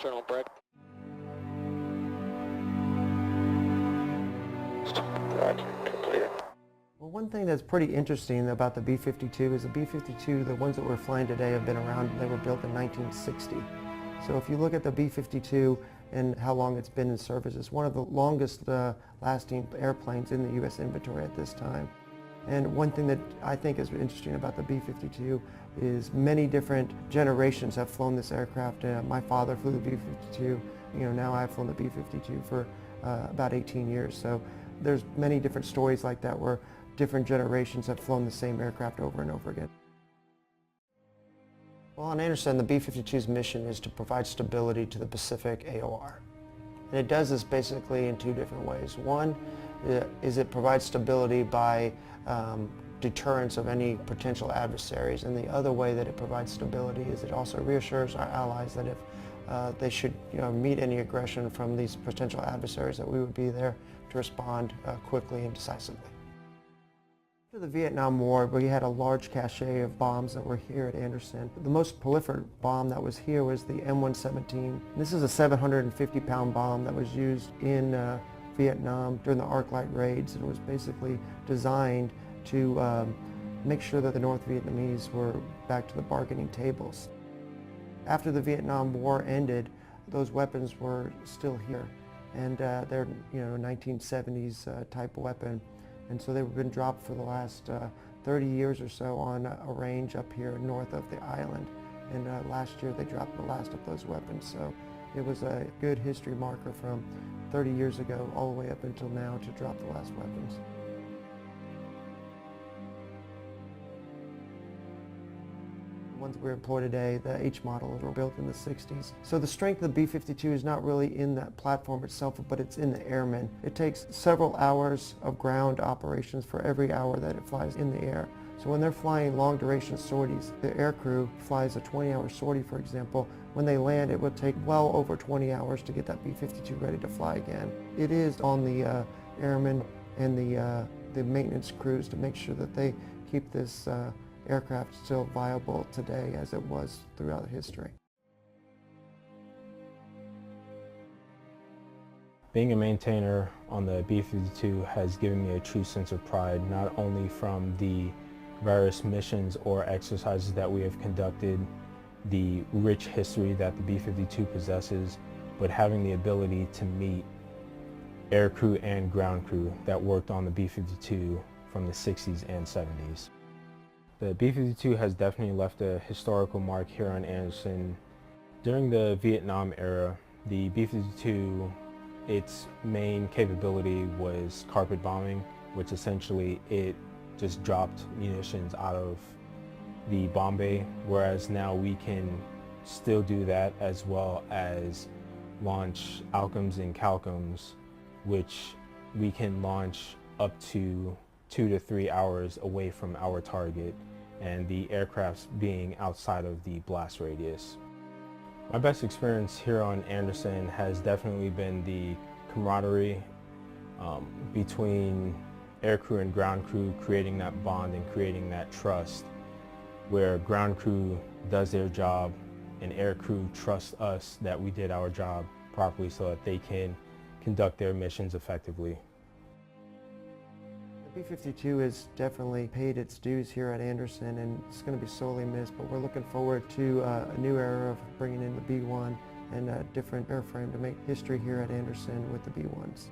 external brake. Roger, completed. Well, one thing that's pretty interesting about the B-52 is the B-52, the ones that we're flying today have been around, they were built in 1960. So if you look at the B-52 and how long it's been in service, it's one of the longest lasting airplanes in the U.S. inventory at this time. And one thing that I think is interesting about the B-52 is many different generations have flown this aircraft. My father flew the B-52. Now I've flown the B-52 for about 18 years. So there's many different stories like that where different generations have flown the same aircraft over and over again. Well, on Andersen, the B-52's mission is to provide stability to the Pacific AOR. And it does this basically in two different ways. One is it provides stability by deterrence of any potential adversaries, and the other way that it provides stability is it also reassures our allies that if they should meet any aggression from these potential adversaries, that we would be there to respond quickly and decisively. After the Vietnam War, we had a large cache of bombs that were here at Andersen. The most prolific bomb that was here was the M117. This is a 750-pound bomb that was used in Vietnam during the arc light raids, and it was basically designed to make sure that the North Vietnamese were back to the bargaining tables. After the Vietnam War ended, those weapons were still here, and they're 1970s type weapon. And so they've been dropped for the last 30 years or so on a range up here north of the island. And last year they dropped the last of those weapons. So it was a good history marker from 30 years ago all the way up until now to drop the last weapons. The ones we employ today, the H models, were built in the 60s. So the strength of the B-52 is not really in that platform itself, but it's in the airmen. It takes several hours of ground operations for every hour that it flies in the air. So when they're flying long duration sorties, the aircrew flies a 20-hour sortie, for example. When they land, it would take well over 20 hours to get that B-52 ready to fly again. It is on the airmen and the maintenance crews to make sure that they keep this aircraft still viable today as it was throughout history. Being a maintainer on the B-52 has given me a true sense of pride, not only from the various missions or exercises that we have conducted, the rich history that the B-52 possesses, but having the ability to meet aircrew and ground crew that worked on the B-52 from the 60s and 70s. The B-52 has definitely left a historical mark here on Andersen. During the Vietnam era, the B-52, its main capability was carpet bombing, which essentially it just dropped munitions out of the bomb bay, whereas now we can still do that as well as launch Alcoms and Calcoms, which we can launch up to 2 to 3 hours away from our target, and the aircrafts being outside of the blast radius. My best experience here on Andersen has definitely been the camaraderie between aircrew and ground crew, creating that bond and creating that trust where ground crew does their job and aircrew trusts us that we did our job properly so that they can conduct their missions effectively. The B-52 has definitely paid its dues here at Andersen, and it's going to be sorely missed, but we're looking forward to a new era of bringing in the B-1 and a different airframe to make history here at Andersen with the B-1s.